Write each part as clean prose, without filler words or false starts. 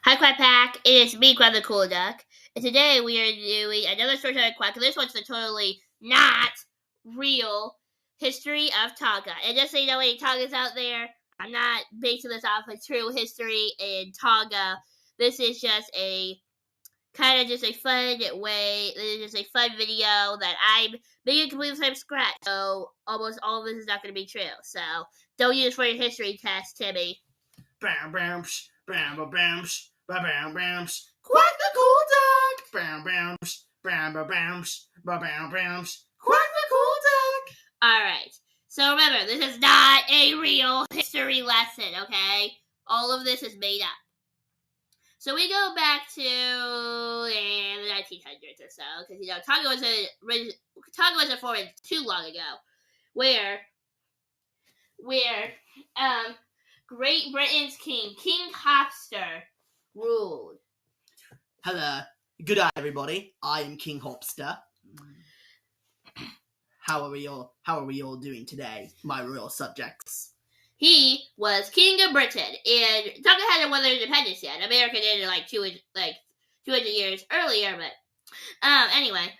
Hi, Quack Pack. It is me, Quack the Cool Duck. And today we are doing another Storytime Quack. This one's the totally not real history of Tonga. And just so you know, any Tongas out there, I'm not basing this off of true history in Tonga. This is just a kind of just a fun way. This is just a fun video that I'm making completely from scratch. So almost all of this is not going to be true. So don't use it for your history test, Timmy. Bam, bam, psh, bam, bam, bam, psh, bam, bam, bam, psh. Quack the Cool Duck! Bam, bam, psh, bam, bam, bam, psh, bam, bam, bam, psh. Quack the Cool Duck! Alright, so remember, this is not a real history lesson, okay? All of this is made up. So we go back to the 1900s or so, because, you know, Tonga wasn't formed too long ago, where Great Britain's King Hopster, ruled. Hello. Good day, everybody. I am King Hopster. How are we all doing today, my royal subjects? He was King of Britain, and Tonga hadn't won their independence yet. America did it like 200 years earlier, but anyway,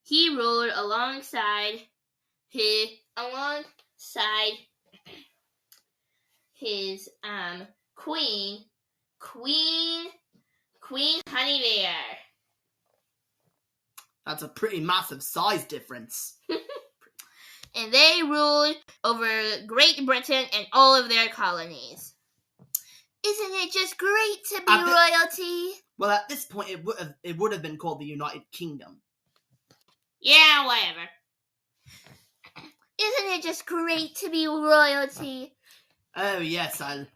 he ruled alongside his queen Honey Bear. That's a pretty massive size difference. And they ruled over Great Britain and all of their colonies. Isn't it just great to be royalty? Well, at this point, it would have been called the United Kingdom. Yeah, whatever. Isn't it just great to be royalty? Oh yes, I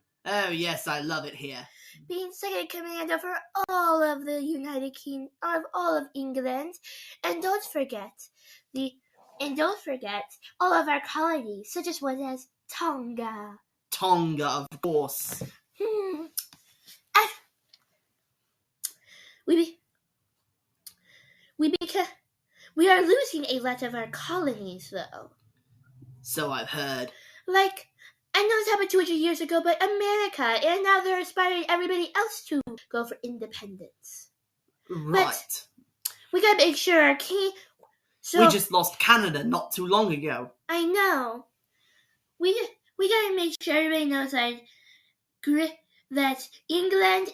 love it here. Being second in command over all of the United Kingdom, all of England, and don't forget all of our colonies, such as one as Tonga. Tonga, of course. We are losing a lot of our colonies, though. So I've heard. Like, I know this happened 200 years ago, but America, and now they're inspiring everybody else to go for independence. Right. But we gotta make sure our king... we just lost Canada not too long ago. I know. We gotta make sure everybody knows that England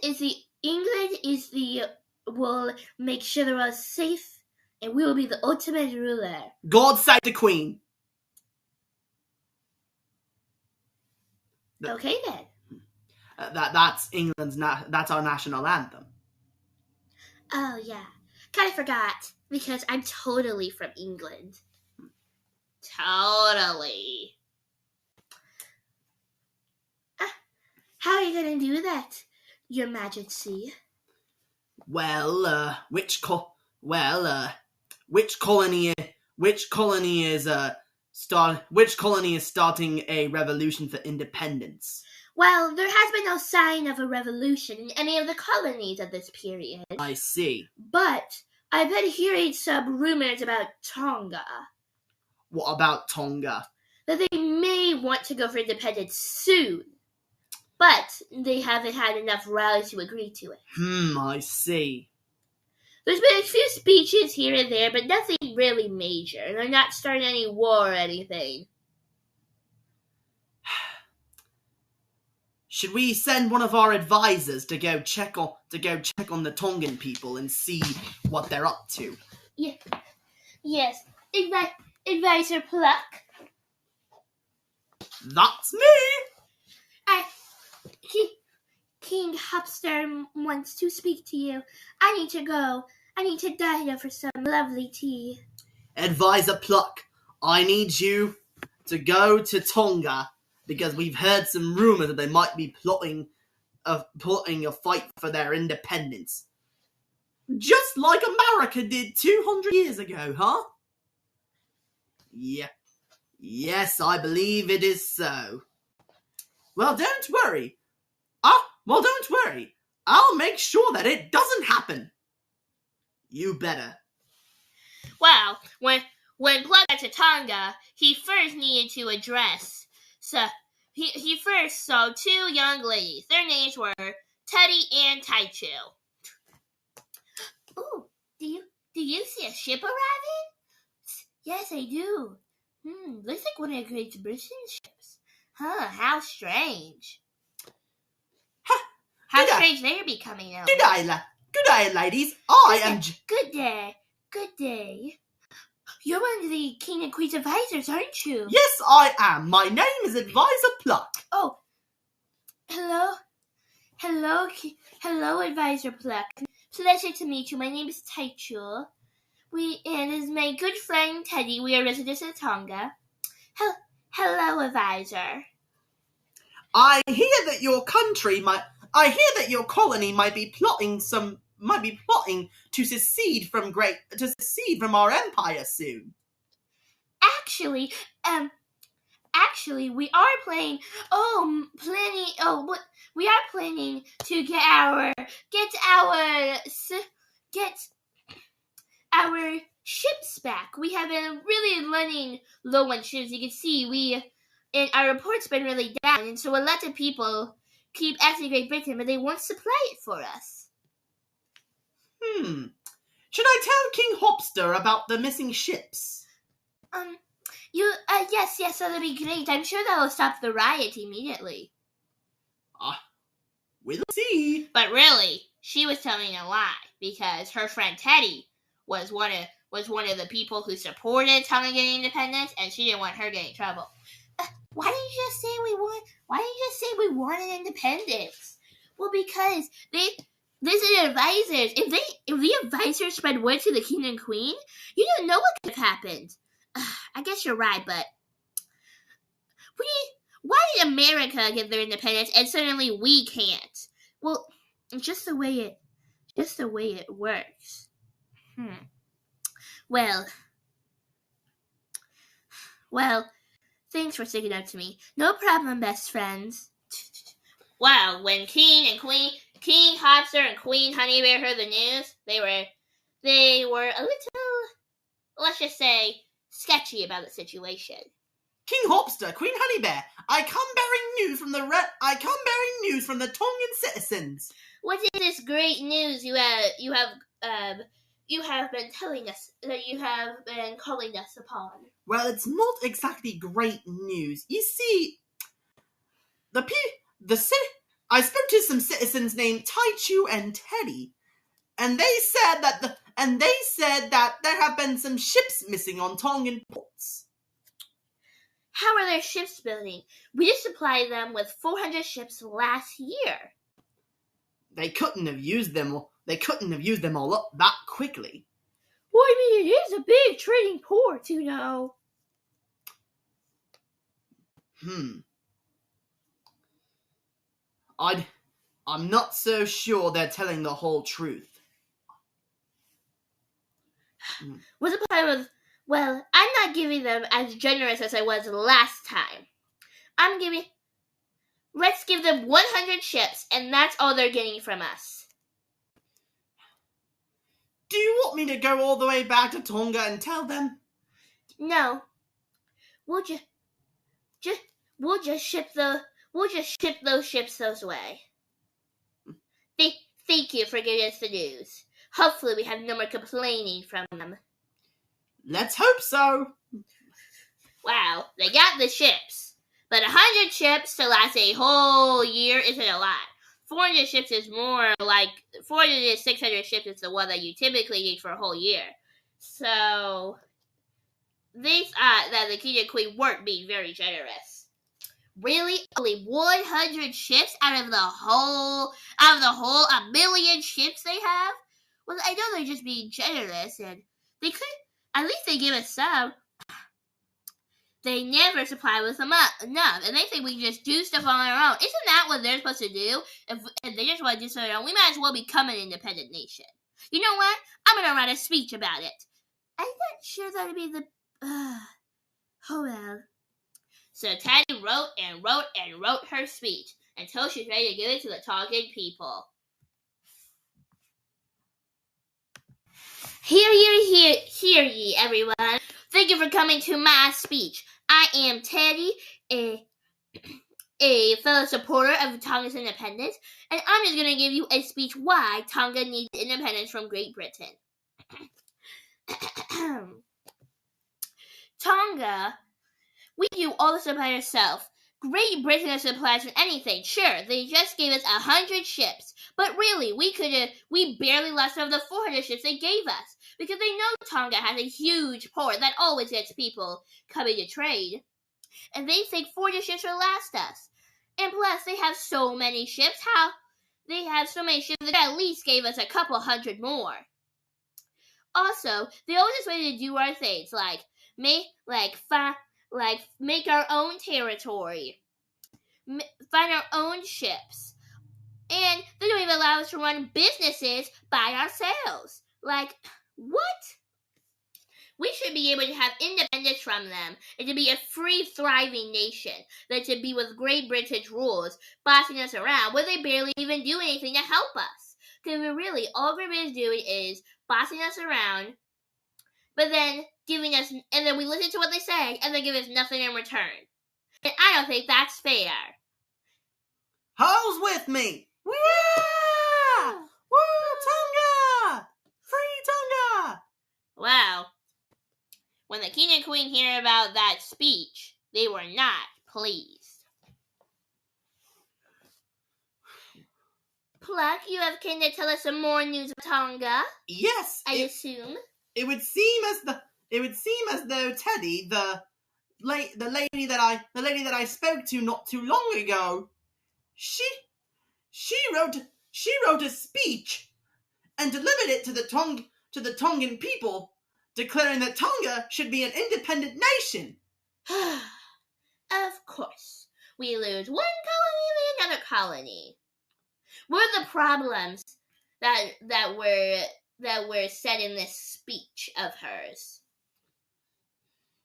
will make sure the world is safe, and we will be the ultimate ruler. God save the Queen. Okay then. That's England's. That's our national anthem. Oh yeah, kind of forgot because I'm totally from England. Totally. How are you gonna do that, Your Majesty? Well, which colony is starting a revolution for independence? Well, there has been no sign of a revolution in any of the colonies at this period. I see. But I've been hearing some rumors about Tonga. What about Tonga? That they may want to go for independence soon. But they haven't had enough rallies to agree to it. I see. There's been a few speeches here and there, but nothing really major. They're not starting any war or anything. Should we send one of our advisors to go check on the Tongan people and see what they're up to? Yeah. Yes. Advisor Pluck. That's me. King Hopster wants to speak to you. I need to go. I need to dine for some lovely tea. Advisor Pluck, I need you to go to Tonga because we've heard some rumors that they might be plotting a fight for their independence. Just like America did 200 years ago, huh? Yeah. Yes, I believe it is so. Well, don't worry. I'll make sure that it doesn't happen. You better. Well, when Pluck got to Tonga, he first needed to address. So he first saw two young ladies. Their names were Teddy and Taichu. Ooh, do you see a ship arriving? Yes, I do. Looks like one of the Great Britain ships. Huh, how strange. How strange they're becoming now. Good day, ladies. I am... Good day. Good day. You're one of the King and Queen's advisors, aren't you? Yes, I am. My name is Advisor Pluck. Oh, hello. Hello, Advisor Pluck. Pleasure to meet you. My name is Taichu. And this is my good friend Teddy. We are residents of Tonga. Hello, Advisor. I hear that your colony might be plotting to secede from our empire soon. Actually, we are planning to get our ships back. We have been really running low on ships. You can see our report's been really down, and so a lot of people keep asking Great Britain, but they won't supply it for us. Should I tell King Hopster about the missing ships? Yes, that'll be great. I'm sure that'll stop the riot immediately. We'll see. But really, she was telling a lie, because her friend Teddy was one of the people who supported Tonga getting independence, and she didn't want her getting in trouble. Why didn't you just say we wanted independence? Well, because this is advisors. If the advisors spread word to the king and queen, you don't know what could have happened. I guess you're right, but why did America get their independence and suddenly we can't? Well, it's just the way it works. Well, thanks for sticking up to me. No problem, best friends. Well, when King Hopster and Queen Honeybear heard the news, they were a little, let's just say, sketchy about the situation. King Hopster, Queen Honeybear, I come bearing news from the Tongan citizens. What is this great news you have been telling us, that you have been calling us upon? Well, it's not exactly great news. You see, I spoke to some citizens named Taichu and Teddy, and they said that there have been some ships missing on Tongan ports. How are their ships building? We just supplied them with 400 ships last year. They couldn't have used them all up that quickly. Well, I mean, it is a big trading port, you know. I'm not so sure they're telling the whole truth. What's the plan with... Well, I'm not giving them as generous as I was last time. Let's give them 100 ships, and that's all they're getting from us. Do you want me to go all the way back to Tonga and tell them? No. We'll just ship those ships those way. Thank you for giving us the news. Hopefully we have no more complaining from them. Let's hope so. Wow, they got the ships. But 100 ships to last a whole year isn't a lot. 400 ships is more like 400 to 600 ships is the one that you typically need for a whole year. So they thought that the king and queen weren't being very generous. Really? Only 100 ships out of the whole a million ships they have? Well, I know they're just being generous, and they could, at least they give us some. They never supply with enough, and they think we can just do stuff on our own. Isn't that what they're supposed to do? If they just want to do something on their own, we might as well become an independent nation. You know what? I'm going to write a speech about it. I'm not sure that would be the... oh well. So Teddy wrote and wrote and wrote her speech until she's ready to give it to the Tongan people. Hear ye, everyone. Thank you for coming to my speech. I am Teddy, a fellow supporter of Tonga's independence, and I'm just going to give you a speech why Tonga needs independence from Great Britain. Tonga, we do all the supply ourselves. Great Britain has supplies for anything. Sure, they just gave us 100 ships, but really, we barely lost some of the 400 ships they gave us, because they know Tonga has a huge port that always gets people coming to trade, and they think 400 ships will last us. And plus, they have so many ships. They have so many ships that at least gave us a couple hundred more. Also, they always just way to do our things, like make our own territory, find our own ships, and they don't even allow us to run businesses by ourselves. Like, what? We should be able to have independence from them and to be a free, thriving nation than to be with Great Britain's rules bossing us around where they barely even do anything to help us. Because really, all Great Britain is doing is bossing us around, but then giving us, and then we listen to what they say, and they give us nothing in return. And I don't think that's fair. Who's with me? Yeah! Woo, Tonga! Free Tonga! Wow. When the king and queen hear about that speech, they were not pleased. Pluck, you have came to tell us some more news of Tonga. Yes, I assume. It would seem as though Teddy, the lady that I spoke to not too long ago, she wrote a speech and delivered it to the Tongan people, declaring that Tonga should be an independent nation. Of course, we lose one colony and another colony. What are the problems that were said in this speech of hers?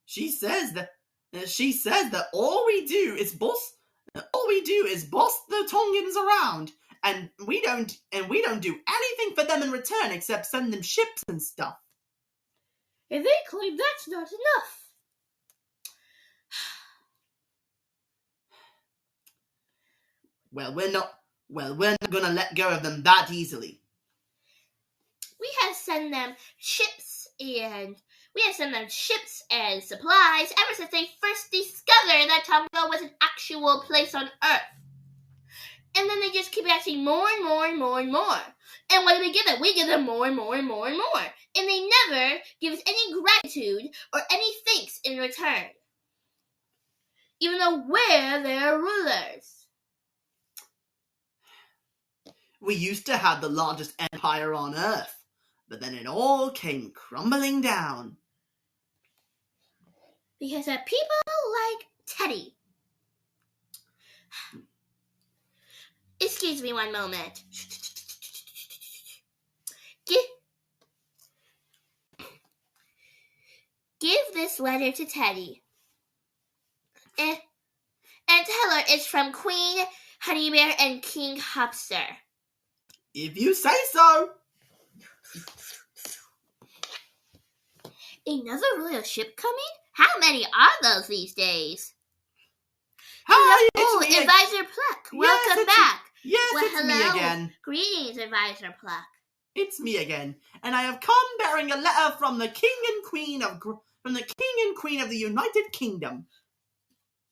She says that all we do is boss the Tongans around, and we don't do anything for them in return except send them ships and stuff. And they claim that's not enough. Well, we're not gonna let go of them that easily. We have sent them ships and supplies ever since they first discovered that Tonga was an actual place on Earth. And then they just keep asking more and more and more and more. And what do we give them? We give them more and more and more and more. And they never give us any gratitude or any thanks in return. Even though we're their rulers. We used to have the largest empire on Earth, but then it all came crumbling down. Because of people like Teddy. Excuse me one moment. Give this letter to Teddy. And tell her it's from Queen Honeybear and King Hopster. If you say so. Another royal ship coming? How many are those these days? Hi, hello, it's me Advisor Pluck. Welcome back. It's hello. Me again. Greetings, Advisor Pluck. It's me again, and I have come bearing a letter from the King and Queen of the United Kingdom.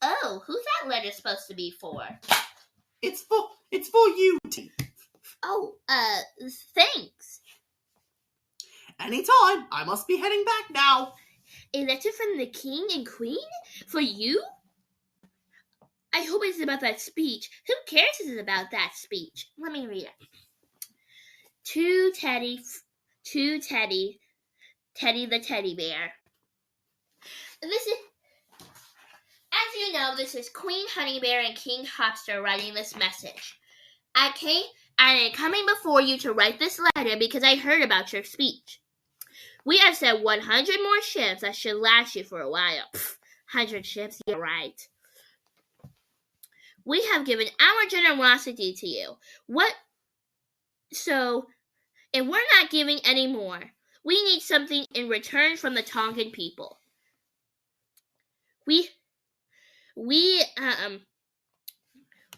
Oh, who's that letter supposed to be for? It's for you, T. Oh, thanks. Anytime. I must be heading back now. A letter from the King and Queen? For you? I hope it's about that speech. Who cares if it's about that speech? Let me read it. To Teddy, Teddy the teddy bear. This is, as you know, this is Queen Honeybear and King Hopster writing this message. I am coming before you to write this letter because I heard about your speech. We have sent 100 more ships that should last you for a while. 100 ships, you're right. We have given our generosity to you. And we're not giving any more. We need something in return from the Tongan people.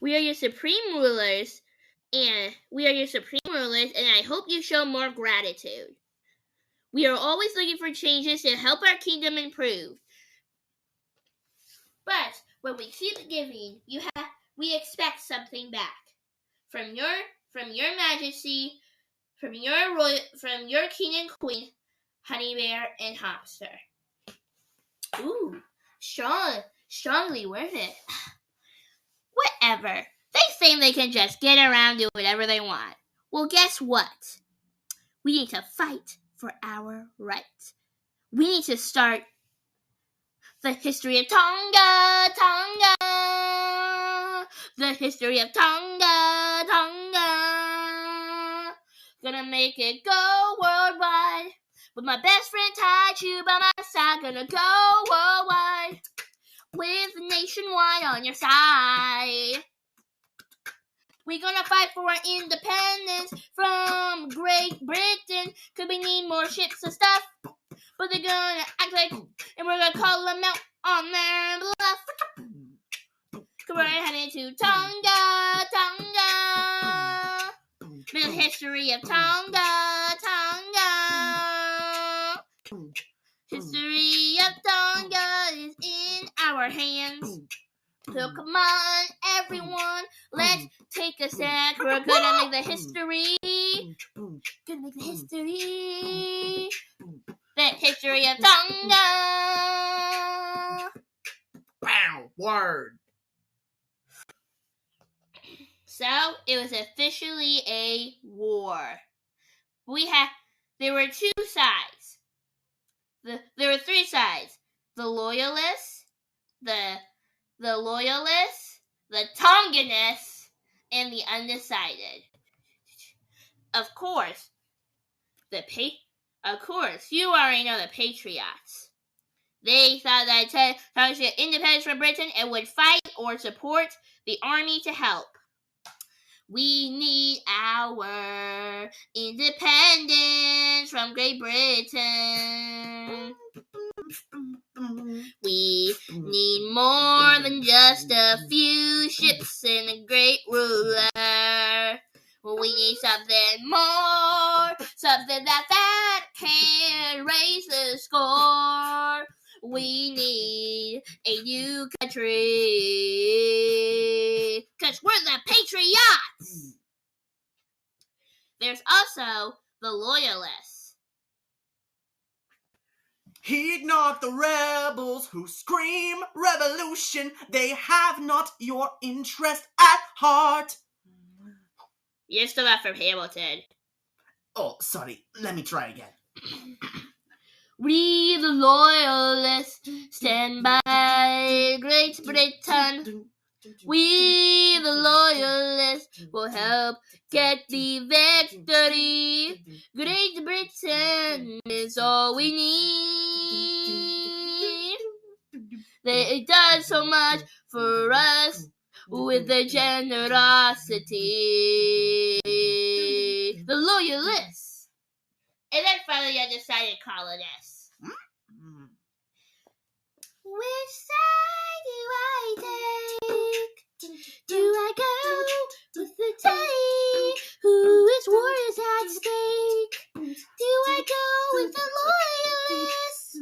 We are your supreme rulers, and I hope you show more gratitude. We are always looking for changes to help our kingdom improve. But when we keep giving, we expect something back from your Majesty, from your king and queen, Honey Bear and Hamster. Ooh, strongly worth it. Whatever. They think they can just get around do whatever they want. Well, guess what? We need to fight for our rights. We need to start the history of Tonga, Tonga. The history of Tonga, Tonga. Gonna make it go worldwide. With my best friend Taiju by my side. Gonna go worldwide. With nationwide on your side. We're gonna fight for our independence from Great Britain. Cause we need more ships and stuff. But they're gonna act like, and we're gonna call them out on their bluff. Cause we're heading to Tonga, Tonga. The history of Tonga, Tonga. History of Tonga is in our hands. So come on, everyone, let's take a stand. We're gonna make the history. Gonna make the history. The history of Tonga. Wow, word. So it was officially a war. There were two sides. There were three sides: the loyalists, the Tonganists, and the undecided. Of course, you already know the patriots. They thought that Tonga should get independence from Britain and would fight or support the army to help. We need our independence from Great Britain. We need more than just a few ships and a great ruler. We need something more, something that can raise the score. We need a new country, 'cause we're the patriots. There's also the loyalists. Heed not the rebels who scream revolution. They have not your interest at heart. You're still not from Hamilton. Oh, sorry. Let me try again. We the loyalists stand by Great Britain. We the loyalists will help get the victory. Great Britain is all we need. They done so much for us with their generosity. The loyalists. And then finally I decided colonists. Which side do I take? Do I go with the daddy whose war is at stake? Do I go with the loyalists?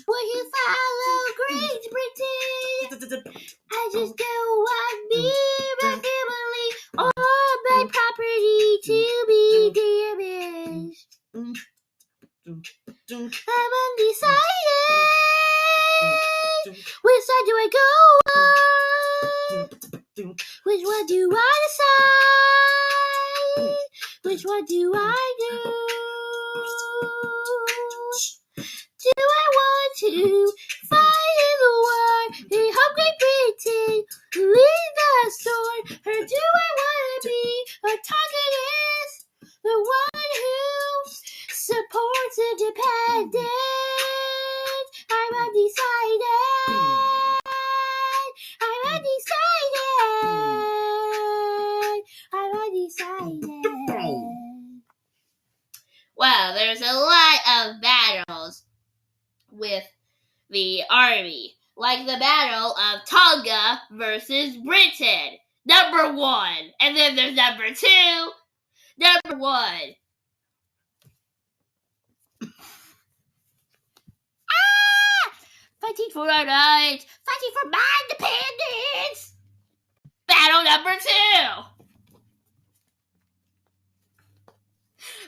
Will you follow Great Britain? I just don't want me, my family, or my property to be damaged. I'm undecided. Which side do I go on? Which one do I decide? Which one do I do? Do I want to fight in the war and help Great Britain lead the sword? Or do I want to be a Tonganist, the one who supports independence? I'm undecided. I'm undecided. Well, there's a lot of battles with the army, like the Battle of Tonga versus Britain. Number 1. And then there's number 2. Number 1. Fighting for our rights. Fighting for my independence. Battle number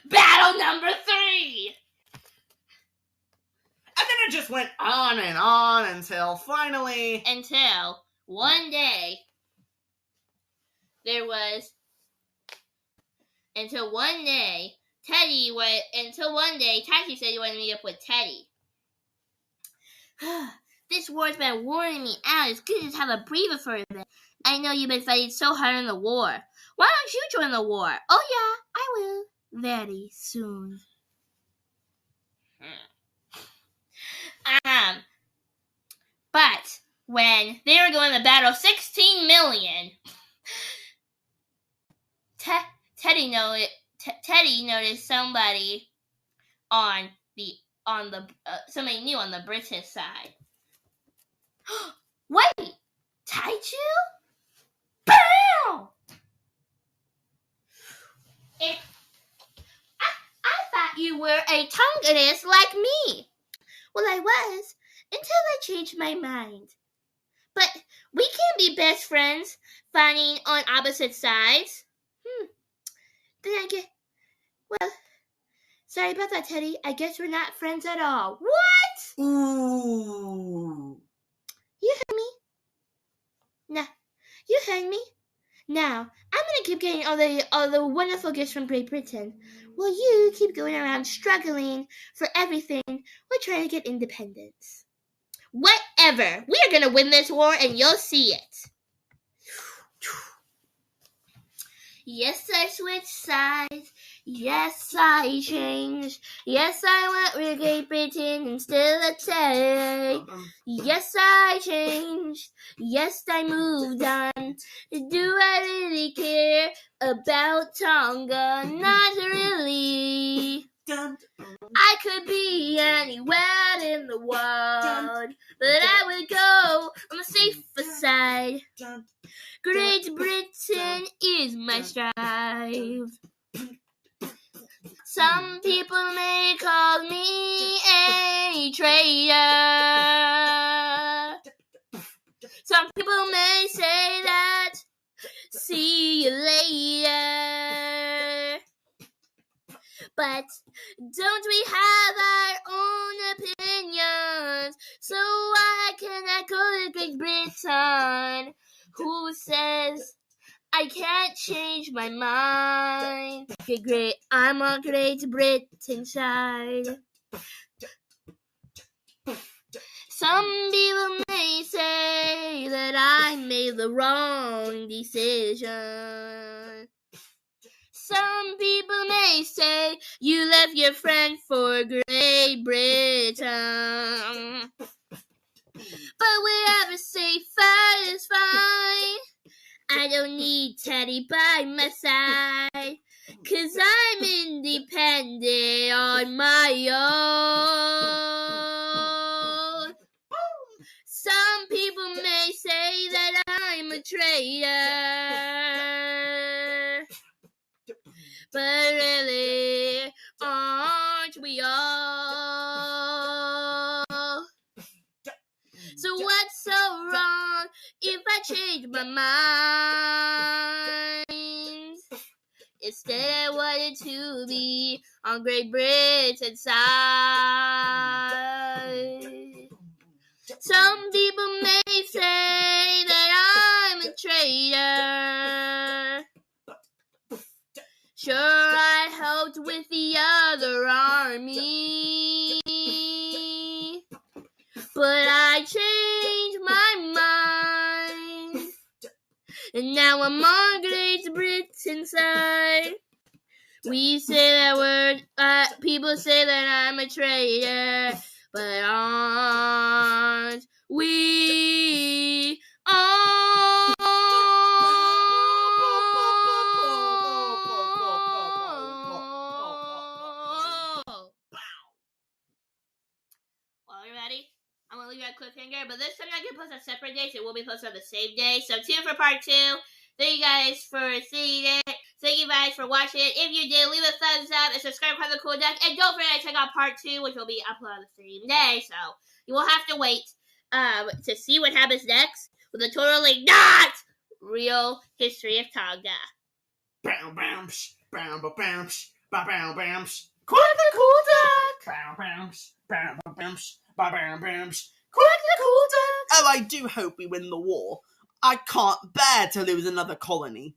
2. Battle number 3. And then it just went on and on until finally... Until one day, Taxi said he wanted to meet up with Teddy. This war's been wearing me out. It's good to have a breather for a bit. I know you've been fighting so hard in the war. Why don't you join the war? Oh yeah, I will. Very soon. But when they were going to battle 16 million, Teddy noticed somebody somebody new on the British side. Wait, Taiju? Bow! I thought you were a Tonganist like me. Well, I was, until I changed my mind. But we can't be best friends, fighting on opposite sides. Then I get... Well, sorry about that, Teddy. I guess we're not friends at all. What? Ooh. You heard me? Nah, you heard me? Now, I'm gonna keep getting all the wonderful gifts from Great Britain, while you keep going around struggling for everything while trying to get independence. Whatever. We are gonna win this war, and you'll see it. Yes, I switched sides. Yes, I changed. Yes, I went with Great Britain instead of Teddy. Yes, I changed. Yes, I moved on. Do I really care about Tonga? Not really. I could be anywhere in the world, but I would go on the safer side. Great Britain is my strive. Some people may call me a traitor. Some people may say that. See you later. But don't we have our own opinions? So why can I go to Great Britain? Who says I can't change my mind? Great, I'm on Great Britain side. Some people may say that I made the wrong decision. Some people may say you left your friend for Great Britain. But wherever safe is fine. I don't need Teddy by my side, 'cause I'm independent on my own. Some people may say that I'm a traitor, but really, aren't we all? So what's so wrong if I change my mind? Instead, I wanted to be on Great Britain's side. Some people may say that I'm a traitor. Sure, I helped with the other army, but I changed my mind, and now I'm on Great Britain's side. We say that people say that I'm a traitor, but aren't we all? Well, are you ready? I'm going to leave you at cliffhanger, but this time I'm not going to post on separate days. It will be posted on the same day. So tune in for part 2. Thank you guys for seeing it. Thank you guys for watching it. If you did, leave a thumbs up and subscribe to the Cool Duck. And don't forget to check out part 2, which will be uploaded the same day. So you will have to wait to see what happens next with a totally not real history of Tonga. Quack the Cool Duck! Quack the Cool Duck! Oh, I do hope we win the war. I can't bear to lose another colony.